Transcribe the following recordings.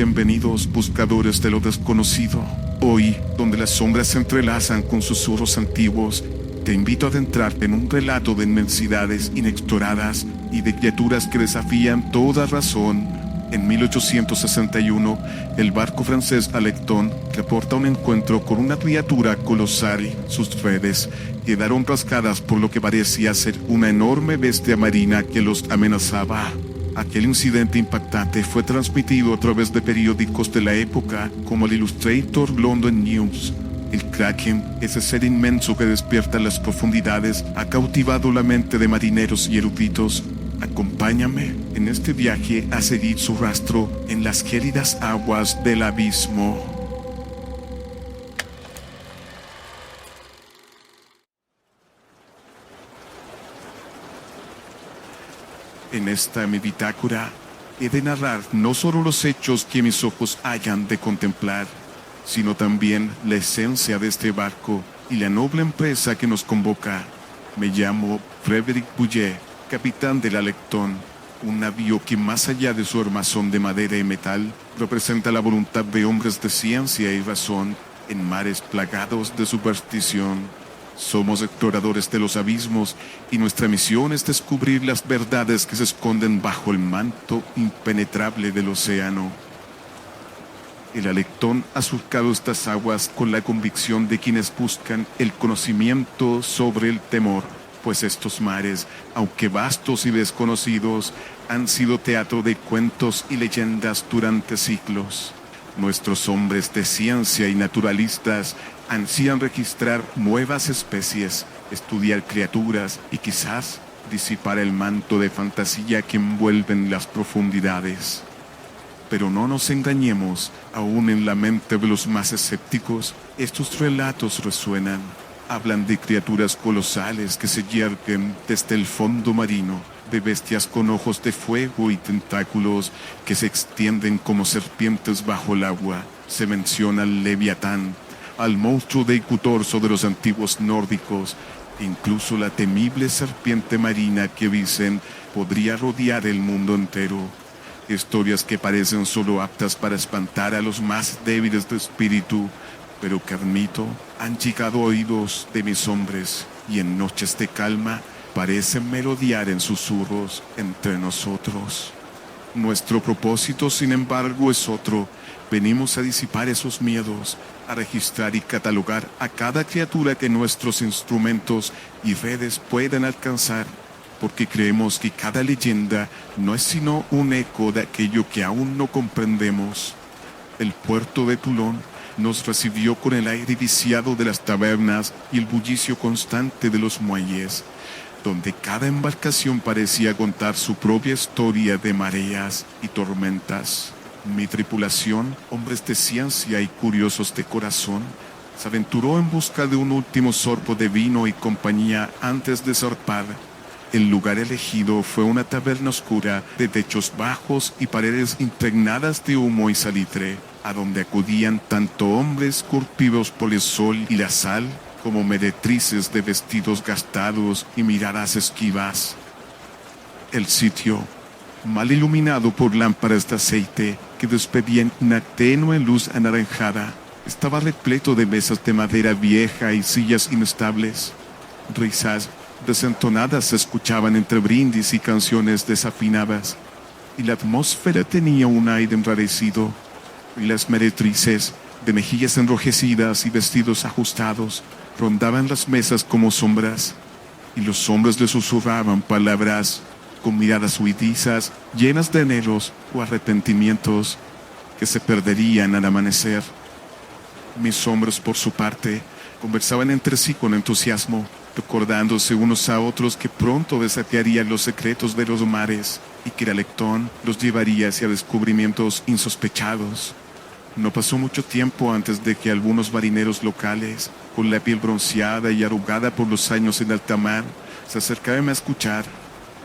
bienvenidos buscadores de lo desconocido. Hoy, donde las sombras se entrelazan con susurros antiguos, te invito a adentrarte en un relato de inmensidades inexploradas y de criaturas que desafían toda razón. En 1861, el barco francés Alecton reporta un encuentro con una criatura colosal. Sus redes quedaron rasgadas por lo que parecía ser una enorme bestia marina que los amenazaba. Aquel incidente impactante fue transmitido a través de periódicos de la época como el Illustrator London News. El Kraken, ese ser inmenso que despierta en las profundidades, ha cautivado la mente de marineros y eruditos. Acompáñame en este viaje a seguir su rastro en las gélidas aguas del abismo. En esta mi bitácora he de narrar no solo los hechos que mis ojos hayan de contemplar, sino también la esencia de este barco y la noble empresa que nos convoca. Me llamo Frédéric Bouillet, capitán del Alecton, un navío que más allá de su armazón de madera y metal, representa la voluntad de hombres de ciencia y razón en mares plagados de superstición. Somos exploradores de los abismos y nuestra misión es descubrir las verdades que se esconden bajo el manto impenetrable del océano. El Alecton ha surcado estas aguas con la convicción de quienes buscan el conocimiento sobre el temor, pues estos mares, aunque vastos y desconocidos, han sido teatro de cuentos y leyendas durante siglos. Nuestros hombres de ciencia y naturalistas ansían registrar nuevas especies, estudiar criaturas y quizás disipar el manto de fantasía que envuelven las profundidades. Pero no nos engañemos, aún en la mente de los más escépticos, estos relatos resuenan. Hablan de criaturas colosales que se yerguen desde el fondo marino, de bestias con ojos de fuego y tentáculos que se extienden como serpientes bajo el agua. Se menciona al Leviatán, al monstruo decutorso de los antiguos nórdicos, e incluso la temible serpiente marina que dicen podría rodear el mundo entero. Historias que parecen solo aptas para espantar a los más débiles de espíritu, pero que admito han llegado a oídos de mis hombres y en noches de calma parecen melodiar en susurros entre nosotros. Nuestro propósito, sin embargo, es otro. Venimos a disipar esos miedos, a registrar y catalogar a cada criatura que nuestros instrumentos y redes puedan alcanzar, porque creemos que cada leyenda no es sino un eco de aquello que aún no comprendemos. El puerto de Toulon nos recibió con el aire viciado de las tabernas y el bullicio constante de los muelles, donde cada embarcación parecía contar su propia historia de mareas y tormentas. Mi tripulación, hombres de ciencia y curiosos de corazón, se aventuró en busca de un último sorbo de vino y compañía antes de zarpar. El lugar elegido fue una taberna oscura de techos bajos y paredes impregnadas de humo y salitre, a donde acudían tanto hombres curtidos por el sol y la sal, como meretrices de vestidos gastados y miradas esquivas. El sitio, mal iluminado por lámparas de aceite que despedían una tenue luz anaranjada, estaba repleto de mesas de madera vieja y sillas inestables. Risas desentonadas se escuchaban entre brindis y canciones desafinadas, y la atmósfera tenía un aire enrarecido. Las meretrices, de mejillas enrojecidas y vestidos ajustados, rondaban las mesas como sombras, y los hombres les susurraban palabras con miradas huidizas, llenas de anhelos o arrepentimientos que se perderían al amanecer. Mis hombres, por su parte, conversaban entre sí con entusiasmo, recordándose unos a otros que pronto desafiarían los secretos de los mares y que el Alecton los llevaría hacia descubrimientos insospechados. No pasó mucho tiempo antes de que algunos marineros locales, con la piel bronceada y arrugada por los años en alta mar, se acercaban a escuchar.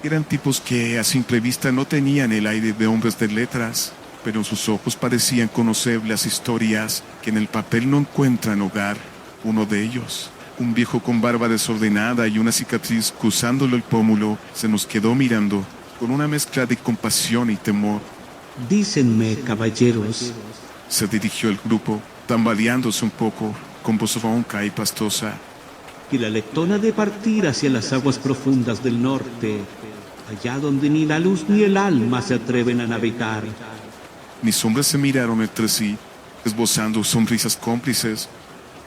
Eran tipos que a simple vista no tenían el aire de hombres de letras, pero en sus ojos parecían conocer las historias que en el papel no encuentran hogar. Uno de ellos, un viejo con barba desordenada y una cicatriz cruzándole el pómulo, se nos quedó mirando con una mezcla de compasión y temor. Dícenme, caballeros, Se dirigió el grupo, tambaleándose un poco, con voz ronca y pastosa. que la lectona de partir hacia las aguas profundas del norte, allá donde ni la luz ni el alma se atreven a navegar. Mis hombres se miraron entre sí, esbozando sonrisas cómplices,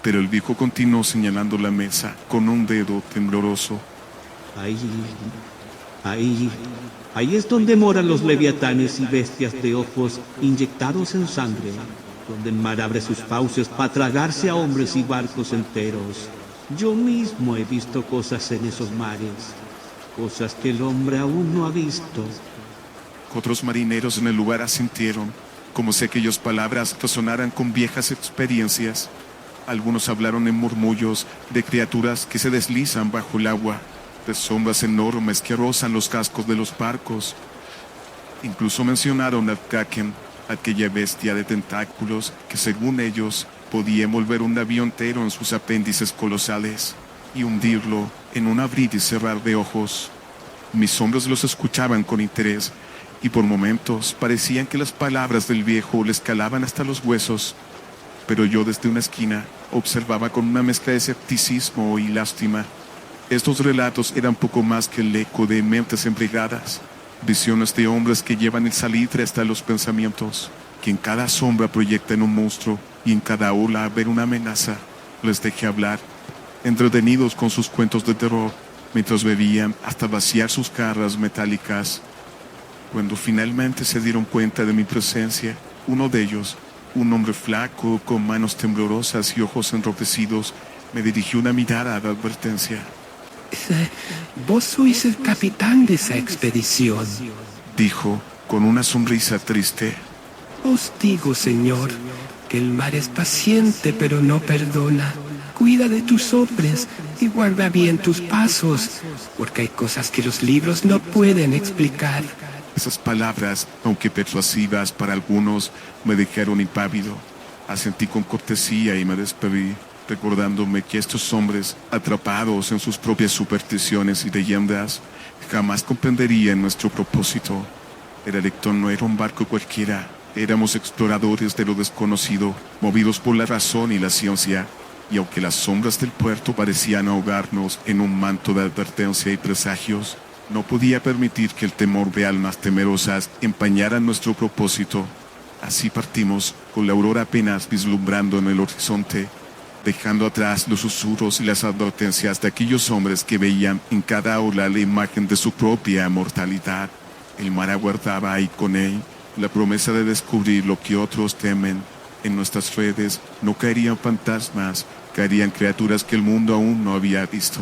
pero el viejo continuó señalando la mesa con un dedo tembloroso. Ahí, ahí, ahí es donde moran los leviatanes y bestias de ojos inyectados en sangre, donde el mar abre sus fauces para tragarse a hombres y barcos enteros. Yo mismo he visto cosas en esos mares, cosas que el hombre aún no ha visto. Otros marineros en el lugar asintieron, como si aquellas palabras resonaran con viejas experiencias. Algunos hablaron en murmullos de criaturas que se deslizan bajo el agua, de sombras enormes que rozan los cascos de los barcos. Incluso mencionaron al Kraken, aquella bestia de tentáculos que según ellos podía envolver un navío entero en sus apéndices colosales y hundirlo en un abrir y cerrar de ojos. Mis hombros los escuchaban con interés y por momentos parecían que las palabras del viejo les calaban hasta los huesos, pero yo desde una esquina observaba con una mezcla de escepticismo y lástima. Estos relatos eran poco más que el eco de mentes embriagadas, visiones de hombres que llevan el salitre hasta los pensamientos, que en cada sombra proyectan un monstruo y en cada ola ven una amenaza. Les dejé hablar, entretenidos con sus cuentos de terror, mientras bebían hasta vaciar sus jarras metálicas. Cuando finalmente se dieron cuenta de mi presencia, uno de ellos, un hombre flaco, con manos temblorosas y ojos enrojecidos, me dirigió una mirada de advertencia. Vos sois el capitán de esa expedición. Dijo, con una sonrisa triste. Os digo, señor, que el mar es paciente pero no perdona. Cuida de tus hombres y guarda bien tus pasos, porque hay cosas que los libros no pueden explicar. Esas palabras, aunque persuasivas para algunos, me dejaron impávido. Asentí con cortesía y me despedí, recordándome que estos hombres, atrapados en sus propias supersticiones y leyendas, jamás comprenderían nuestro propósito. El Electrón no era un barco cualquiera, éramos exploradores de lo desconocido, movidos por la razón y la ciencia, y aunque las sombras del puerto parecían ahogarnos en un manto de advertencia y presagios, no podía permitir que el temor de almas temerosas empañara nuestro propósito. Así partimos, con la aurora apenas vislumbrando en el horizonte, dejando atrás los susurros y las advertencias de aquellos hombres que veían en cada ola la imagen de su propia mortalidad. El mar aguardaba ahí con él la promesa de descubrir lo que otros temen. En nuestras redes no caerían fantasmas, caerían criaturas que el mundo aún no había visto.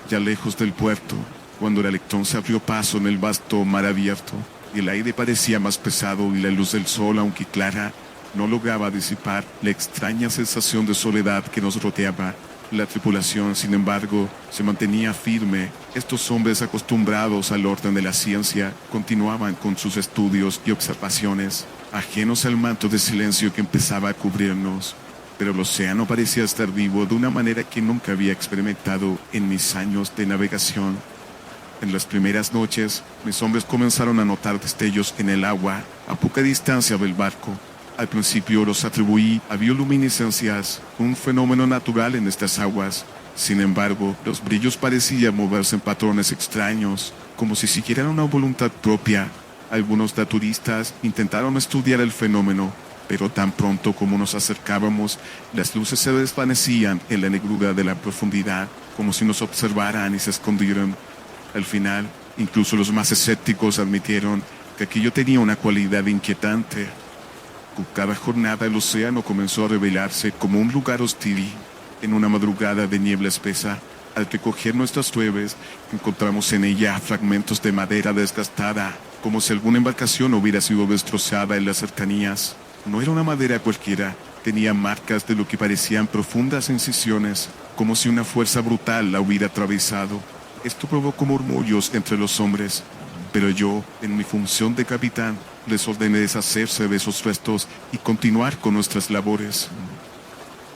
Ya lejos del puerto, cuando el Electrón se abrió paso en el vasto mar abierto, el aire parecía más pesado y la luz del sol, aunque clara, no lograba disipar la extraña sensación de soledad que nos rodeaba. La tripulación, sin embargo, se mantenía firme. Estos hombres acostumbrados al orden de la ciencia continuaban con sus estudios y observaciones, ajenos al manto de silencio que empezaba a cubrirnos. Pero el océano parecía estar vivo de una manera que nunca había experimentado en mis años de navegación. En las primeras noches, mis hombres comenzaron a notar destellos en el agua a poca distancia del barco. Al principio los atribuí a bioluminiscencias, un fenómeno natural en estas aguas. Sin embargo, los brillos parecían moverse en patrones extraños, como si siguieran una voluntad propia. Algunos naturistas intentaron estudiar el fenómeno, pero tan pronto como nos acercábamos, las luces se desvanecían en la negrura de la profundidad, como si nos observaran y se escondieran. Al final, incluso los más escépticos admitieron que aquello tenía una cualidad inquietante. Con cada jornada el océano comenzó a revelarse como un lugar hostil. En una madrugada de niebla espesa, al recoger nuestras ruedas, encontramos en ella fragmentos de madera desgastada, como si alguna embarcación hubiera sido destrozada en las cercanías. No era una madera cualquiera, tenía marcas de lo que parecían profundas incisiones, como si una fuerza brutal la hubiera atravesado. Esto provocó murmullos entre los hombres, pero yo, en mi función de capitán, les ordené deshacerse de esos restos y continuar con nuestras labores.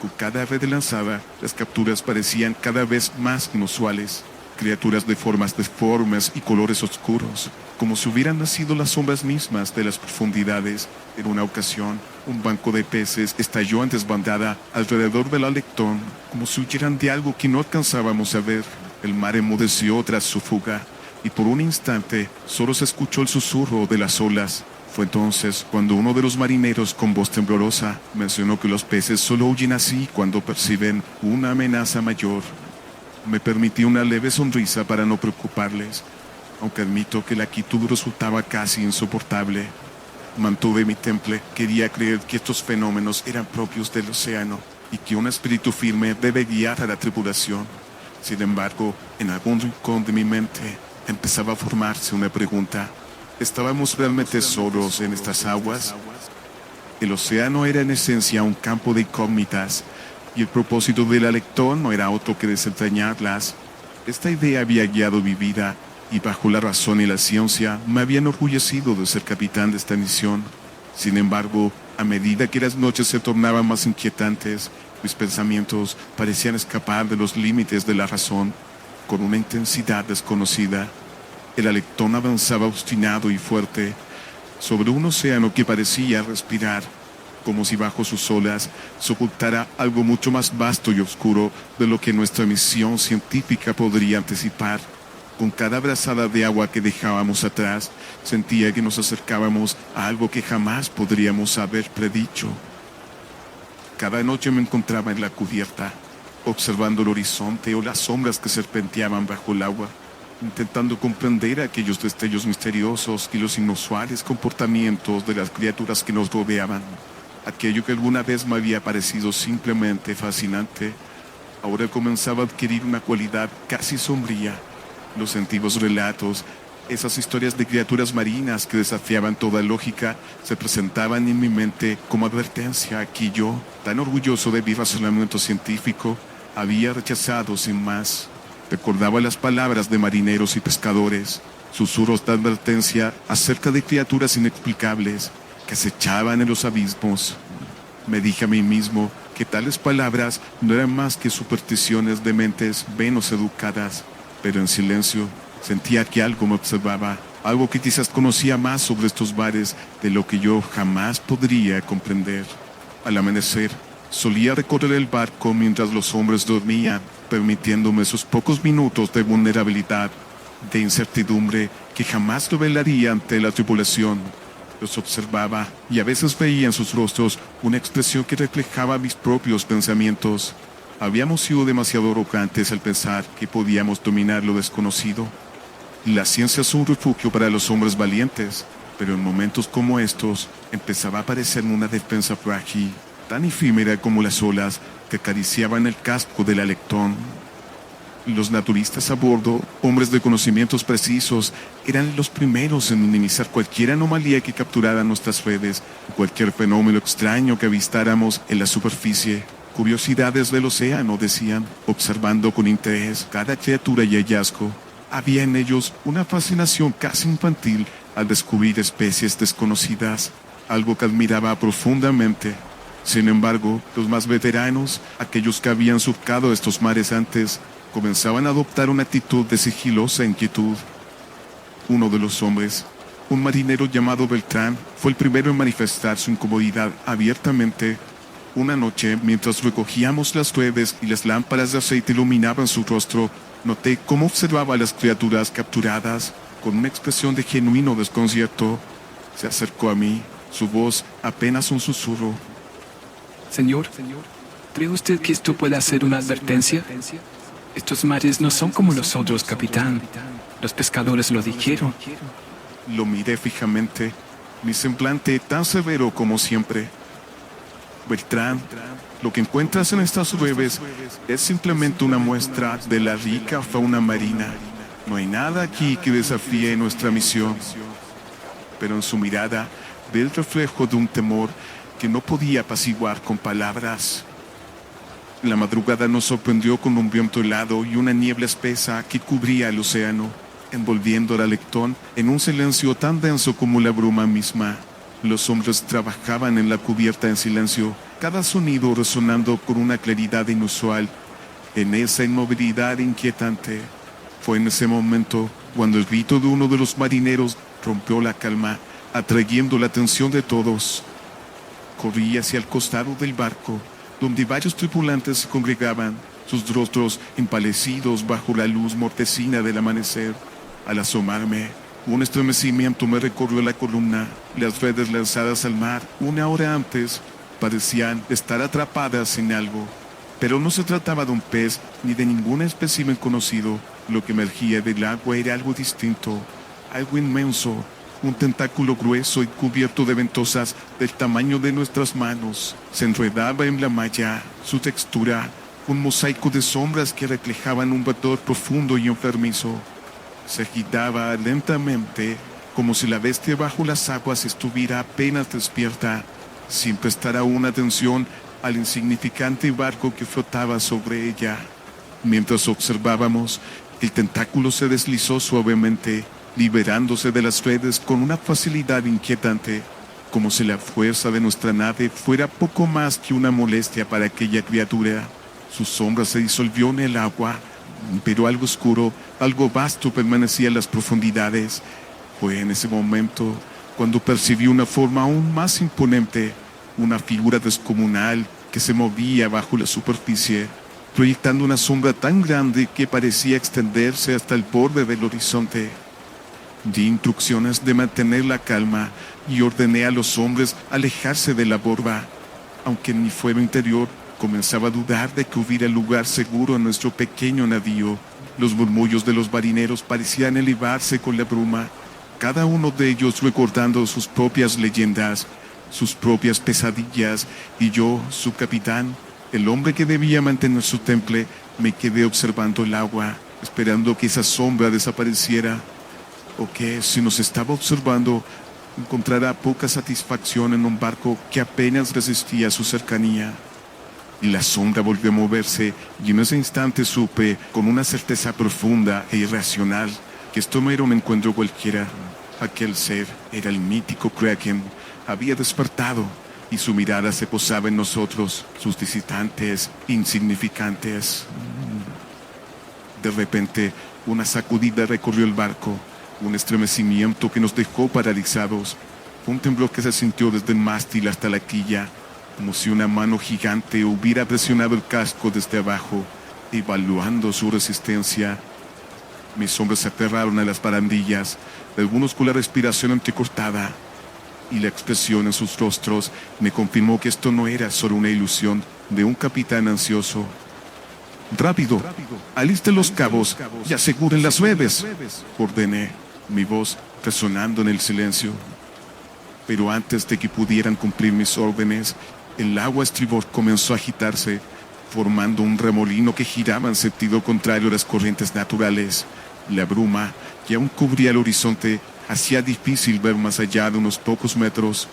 Con cada red lanzada, las capturas parecían cada vez más inusuales. criaturas de formas deformes y colores oscuros, como si hubieran nacido las sombras mismas de las profundidades. En una ocasión, un banco de peces estalló en desbandada alrededor del alectón, como si huyeran de algo que no alcanzábamos a ver. El mar enmudeció tras su fuga, y por un instante solo se escuchó el susurro de las olas. Fue entonces cuando uno de los marineros, con voz temblorosa, mencionó que los peces solo huyen así cuando perciben una amenaza mayor. Me permití una leve sonrisa para no preocuparles, aunque admito que la quietud resultaba casi insoportable. Mantuve mi temple, quería creer que estos fenómenos eran propios del océano y que un espíritu firme debe guiar a la tripulación. Sin embargo, en algún rincón de mi mente empezaba a formarse una pregunta. ¿Estábamos realmente solos en estas aguas? El océano era en esencia un campo de incógnitas, y el propósito del alectón no era otro que desentrañarlas. Esta idea había guiado mi vida, y bajo la razón y la ciencia me había enorgullecido de ser capitán de esta misión. Sin embargo, a medida que las noches se tornaban más inquietantes, mis pensamientos parecían escapar de los límites de la razón, con una intensidad desconocida. El alectón avanzaba obstinado y fuerte sobre un océano que parecía respirar, como si bajo sus olas se ocultara algo mucho más vasto y oscuro de lo que nuestra misión científica podría anticipar. Con cada brazada de agua que dejábamos atrás, sentía que nos acercábamos a algo que jamás podríamos haber predicho. Cada noche me encontraba en la cubierta, observando el horizonte o las sombras que serpenteaban bajo el agua, intentando comprender aquellos destellos misteriosos y los inusuales comportamientos de las criaturas que nos rodeaban. Aquello que alguna vez me había parecido simplemente fascinante, ahora comenzaba a adquirir una cualidad casi sombría. Los antiguos relatos, esas historias de criaturas marinas que desafiaban toda lógica, se presentaban en mi mente como advertencia que yo, tan orgulloso de mi razonamiento científico, había rechazado sin más. Recordaba las palabras de marineros y pescadores, susurros de advertencia acerca de criaturas inexplicables que acechaban en los abismos. Me dije a mí mismo que tales palabras no eran más que supersticiones de mentes menos educadas, pero en silencio sentía que algo me observaba, algo que quizás conocía más sobre estos mares de lo que yo jamás podría comprender. Al amanecer, solía recorrer el barco mientras los hombres dormían, permitiéndome esos pocos minutos de vulnerabilidad, de incertidumbre que jamás revelaría ante la tripulación. Los observaba y a veces veía en sus rostros una expresión que reflejaba mis propios pensamientos. Habíamos sido demasiado arrogantes al pensar que podíamos dominar lo desconocido. La ciencia es un refugio para los hombres valientes, pero en momentos como estos empezaba a parecerme una defensa frágil, tan efímera como las olas que acariciaban el casco del alectón. Los naturistas a bordo, hombres de conocimientos precisos, eran los primeros en minimizar cualquier anomalía que capturara nuestras redes, cualquier fenómeno extraño que avistáramos en la superficie. Curiosidades del océano, decían, observando con interés cada criatura y hallazgo. Había en ellos una fascinación casi infantil al descubrir especies desconocidas, algo que admiraba profundamente. Sin embargo, los más veteranos, aquellos que habían surcado estos mares antes, comenzaban a adoptar una actitud de sigilosa inquietud. Uno de los hombres, un marinero llamado Beltrán, fue el primero en manifestar su incomodidad abiertamente. Una noche, mientras recogíamos las redes y las lámparas de aceite iluminaban su rostro, noté cómo observaba a las criaturas capturadas con una expresión de genuino desconcierto. Se acercó a mí, su voz apenas un susurro. Señor, ¿cree usted que esto pueda ser una advertencia? Estos mares no son como los otros, capitán. Los pescadores lo dijeron. Lo miré fijamente, mi semblante tan severo como siempre. Beltrán, lo que encuentras en estas redes es simplemente una muestra de la rica fauna marina. No hay nada aquí que desafíe nuestra misión. Pero en su mirada vi el reflejo de un temor que no podía apaciguar con palabras. La madrugada nos sorprendió con un viento helado y una niebla espesa que cubría el océano, envolviendo al alectón en un silencio tan denso como la bruma misma. Los hombres trabajaban en la cubierta en silencio, cada sonido resonando con una claridad inusual. En esa inmovilidad inquietante, Fue en ese momento cuando el grito de uno de los marineros rompió la calma, atrayendo la atención de todos. Corrí hacia el costado del barco, donde varios tripulantes se congregaban, sus rostros empalidecidos bajo la luz mortecina del amanecer. Al asomarme, un estremecimiento me recorrió la columna. Las redes lanzadas al mar una hora antes parecían estar atrapadas en algo. Pero no se trataba de un pez ni de ningún espécimen conocido. Lo que emergía del agua era algo distinto, algo inmenso, un tentáculo grueso y cubierto de ventosas del tamaño de nuestras manos. Se enredaba en la malla, su textura, un mosaico de sombras que reflejaban un vapor profundo y enfermizo. Se agitaba lentamente, como si la bestia bajo las aguas estuviera apenas despierta, sin prestar aún atención al insignificante barco que flotaba sobre ella. Mientras observábamos, el tentáculo se deslizó suavemente, liberándose de las redes con una facilidad inquietante, como si la fuerza de nuestra nave fuera poco más que una molestia para aquella criatura. Su sombra se disolvió en el agua, pero algo oscuro, algo vasto permanecía en las profundidades. Fue en ese momento cuando percibí una forma aún más imponente, una figura descomunal que se movía bajo la superficie, proyectando una sombra tan grande que parecía extenderse hasta el borde del horizonte. Di instrucciones de mantener la calma y ordené a los hombres alejarse de la borda, aunque en mi fuero interior comenzaba a dudar de que hubiera lugar seguro en nuestro pequeño navío. Los murmullos de los marineros parecían elevarse con la bruma, cada uno de ellos recordando sus propias leyendas, sus propias pesadillas, y yo, su capitán, el hombre que debía mantener su temple, me quedé observando el agua, esperando que esa sombra desapareciera, o que, si nos estaba observando, encontrara poca satisfacción en un barco que apenas resistía a su cercanía. Y la sombra volvió a moverse, y en ese instante supe, con una certeza profunda e irracional, que esto no era un encuentro cualquiera. Aquel ser era el mítico Kraken. Había despertado, y su mirada se posaba en nosotros, sus visitantes insignificantes. De repente, una sacudida recorrió el barco, un estremecimiento que nos dejó paralizados. Un temblor que se sintió desde el mástil hasta la quilla, como si una mano gigante hubiera presionado el casco desde abajo, evaluando su resistencia. Mis hombres se aferraron a las barandillas, algunos con la respiración entrecortada, y la expresión en sus rostros me confirmó que esto no era solo una ilusión de un capitán ansioso. «Rápido, alisten los cabos y aseguren las redes», ordené, mi voz resonando en el silencio. Pero antes de que pudieran cumplir mis órdenes, el agua a estribor comenzó a agitarse, formando un remolino que giraba en sentido contrario a las corrientes naturales. La bruma, que aún cubría el horizonte, hacía difícil ver más allá de unos pocos metros,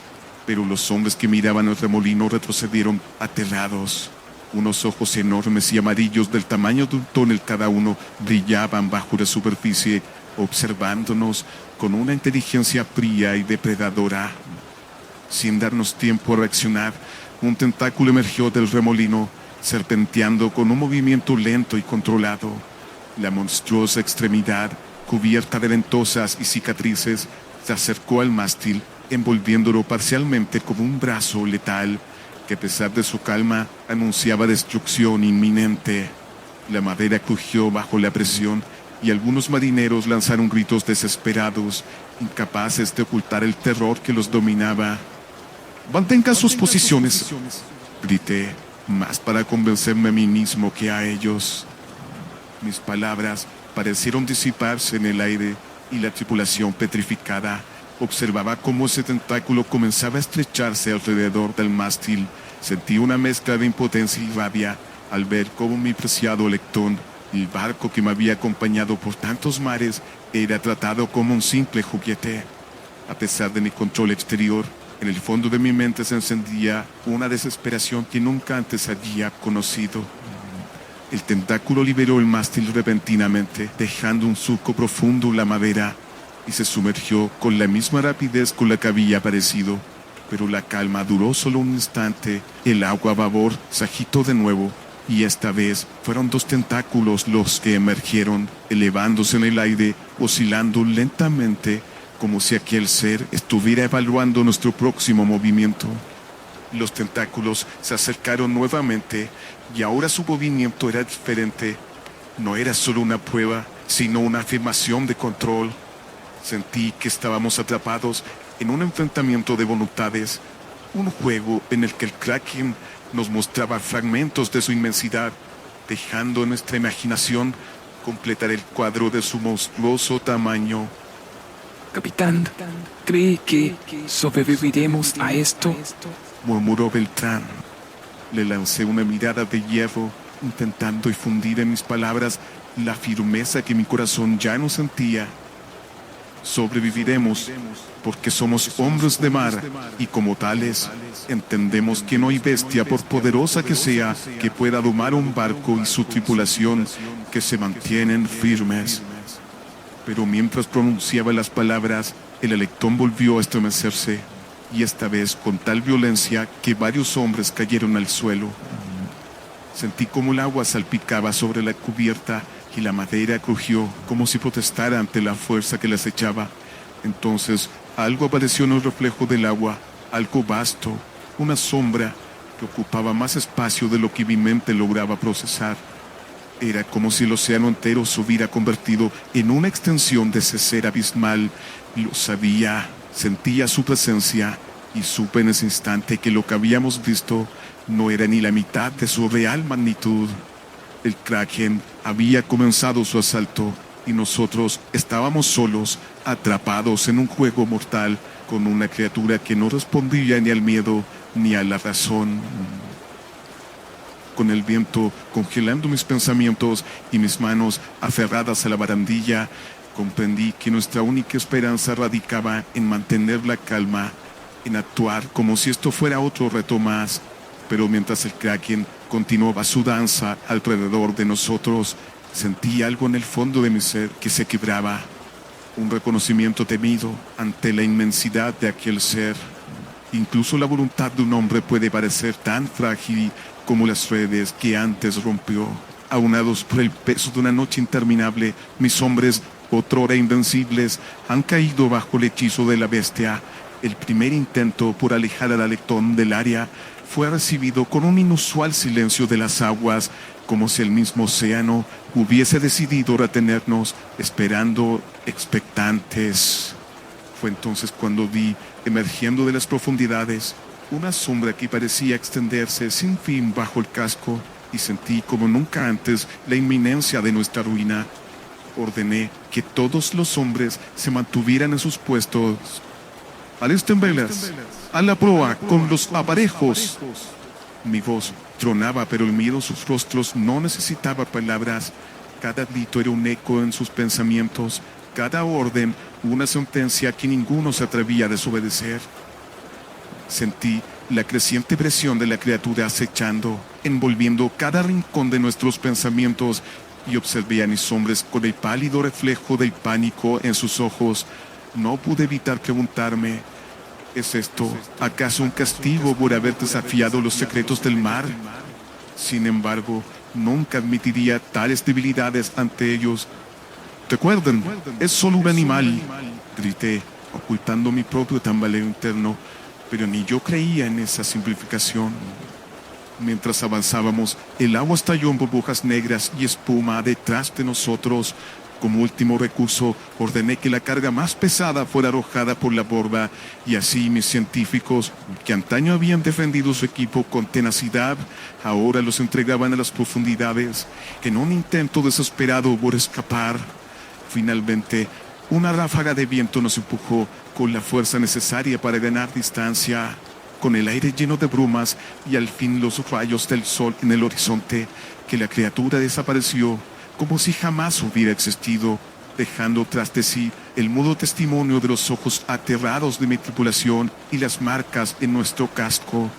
pero los hombres que miraban el remolino retrocedieron aterrados. Unos ojos enormes y amarillos del tamaño de un tonel cada uno brillaban bajo la superficie, observándonos con una inteligencia fría y depredadora. Sin darnos tiempo a reaccionar, un tentáculo emergió del remolino, serpenteando con un movimiento lento y controlado. La monstruosa extremidad, cubierta de ventosas y cicatrices, se acercó al mástil, envolviéndolo parcialmente como un brazo letal, que a pesar de su calma anunciaba destrucción inminente. La madera crujió bajo la presión y algunos marineros lanzaron gritos desesperados, incapaces de ocultar el terror que los dominaba. «Mantengan sus posiciones», grité, más para convencerme a mí mismo que a ellos. Mis palabras parecieron disiparse en el aire y la tripulación petrificada observaba cómo ese tentáculo comenzaba a estrecharse alrededor del mástil. Sentí una mezcla de impotencia y rabia al ver cómo mi preciado lectón, el barco que me había acompañado por tantos mares, era tratado como un simple juguete. A pesar de mi control exterior, en el fondo de mi mente se encendía una desesperación que nunca antes había conocido. El tentáculo liberó el mástil repentinamente, dejando un surco profundo en la madera, y se sumergió con la misma rapidez con la que había aparecido. Pero la calma duró solo un instante. El agua a babor se agitó de nuevo, y esta vez fueron 2 tentáculos los que emergieron, elevándose en el aire, oscilando lentamente, como si aquel ser estuviera evaluando nuestro próximo movimiento. Los tentáculos se acercaron nuevamente y ahora su movimiento era diferente. No era solo una prueba, sino una afirmación de control. Sentí que estábamos atrapados en un enfrentamiento de voluntades, un juego en el que el Kraken nos mostraba fragmentos de su inmensidad, dejando en nuestra imaginación completar el cuadro de su monstruoso tamaño. Capitán, ¿cree que sobreviviremos a esto? Murmuró Beltrán. Le lancé una mirada de hierro, intentando infundir en mis palabras la firmeza que mi corazón ya no sentía. Sobreviviremos porque somos hombres de mar y como tales entendemos que no hay bestia, por poderosa que sea, que pueda domar un barco y su tripulación, que se mantienen firmes. Pero mientras pronunciaba las palabras, el alectón volvió a estremecerse, y esta vez con tal violencia que varios hombres cayeron al suelo. Sentí como el agua salpicaba sobre la cubierta y la madera crujió como si protestara ante la fuerza que las echaba. Entonces algo apareció en el reflejo del agua, algo vasto, una sombra que ocupaba más espacio de lo que mi mente lograba procesar. Era como si el océano entero se hubiera convertido en una extensión de ese ser abismal. Lo sabía, sentía su presencia y supe en ese instante que lo que habíamos visto no era ni la mitad de su real magnitud. El Kraken había comenzado su asalto y nosotros estábamos solos, atrapados en un juego mortal con una criatura que no respondía ni al miedo ni a la razón. Con el viento congelando mis pensamientos y mis manos aferradas a la barandilla, comprendí que nuestra única esperanza radicaba en mantener la calma, en actuar como si esto fuera otro reto más. Pero mientras el Kraken continuaba su danza alrededor de nosotros, sentí algo en el fondo de mi ser que se quebraba. Un reconocimiento temido ante la inmensidad de aquel ser. Incluso la voluntad de un hombre puede parecer tan frágil como las redes que antes rompió. Aunados por el peso de una noche interminable, mis hombres, otrora invencibles, han caído bajo el hechizo de la bestia. El primer intento por alejar al alectón del área fue recibido con un inusual silencio de las aguas, como si el mismo océano hubiese decidido retenernos, esperando expectantes. Fue entonces cuando vi, emergiendo de las profundidades, una sombra que parecía extenderse sin fin bajo el casco, y sentí como nunca antes la inminencia de nuestra ruina. Ordené que todos los hombres se mantuvieran en sus puestos. «Alisten velas, a la proa con los aparejos». Mi voz tronaba, pero el miedo en sus rostros no necesitaba palabras. Cada grito era un eco en sus pensamientos, cada orden una sentencia que ninguno se atrevía a desobedecer. Sentí la creciente presión de la criatura acechando, envolviendo cada rincón de nuestros pensamientos, y observé a mis hombres con el pálido reflejo del pánico en sus ojos. No pude evitar preguntarme, ¿es esto acaso un castigo por haber desafiado los secretos del mar? Sin embargo, nunca admitiría tales debilidades ante ellos. «Recuerden, es solo un animal», grité, ocultando mi propio tambaleo interno, pero ni yo creía en esa simplificación. Mientras avanzábamos, el agua estalló en burbujas negras y espuma detrás de nosotros. Como último recurso, ordené que la carga más pesada fuera arrojada por la borda, y así mis científicos, que antaño habían defendido su equipo con tenacidad, ahora los entregaban a las profundidades, en un intento desesperado por escapar. Finalmente, una ráfaga de viento nos empujó con la fuerza necesaria para ganar distancia. Con el aire lleno de brumas y al fin los rayos del sol en el horizonte, que la criatura desapareció como si jamás hubiera existido, dejando tras de sí el mudo testimonio de los ojos aterrados de mi tripulación y las marcas en nuestro casco.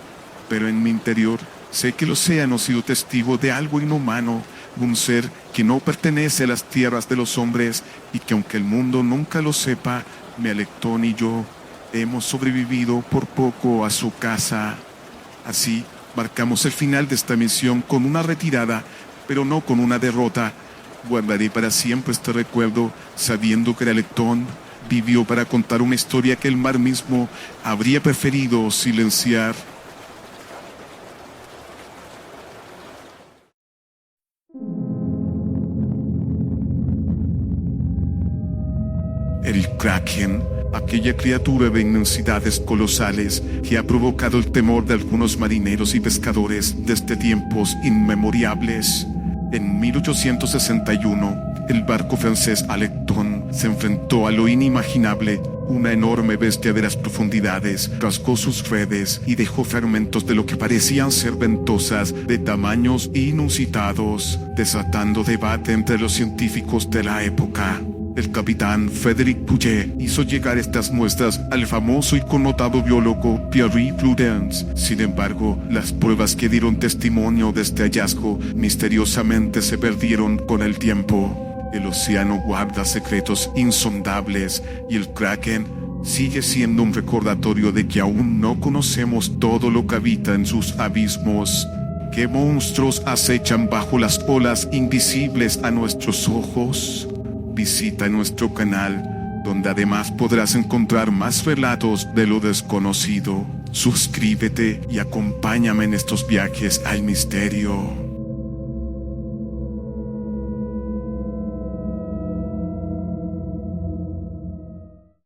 Pero en mi interior sé que el océano ha sido testigo de algo inhumano, un ser que no pertenece a las tierras de los hombres, y que aunque el mundo nunca lo sepa, mi alectón y yo hemos sobrevivido por poco a su caza. Así Marcamos el final de esta misión con una retirada, pero no con una derrota. Guardaré para siempre este recuerdo, sabiendo que Alectón vivió para contar una historia que el mar mismo habría preferido silenciar. El Kraken, aquella criatura de inmensidades colosales que ha provocado el temor de algunos marineros y pescadores desde tiempos inmemoriales. En 1861, el barco francés Alecton se enfrentó a lo inimaginable. Una enorme bestia de las profundidades rasgó sus redes y dejó fragmentos de lo que parecían ser ventosas de tamaños inusitados, desatando debate entre los científicos de la época. El capitán Frédéric Puget hizo llegar estas muestras al famoso y connotado biólogo Pierre Prudence. Sin embargo, las pruebas que dieron testimonio de este hallazgo misteriosamente se perdieron con el tiempo. El océano guarda secretos insondables y el Kraken sigue siendo un recordatorio de que aún no conocemos todo lo que habita en sus abismos. ¿Qué monstruos acechan bajo las olas invisibles a nuestros ojos? Visita nuestro canal, donde además podrás encontrar más relatos de lo desconocido. Suscríbete y acompáñame en estos viajes al misterio.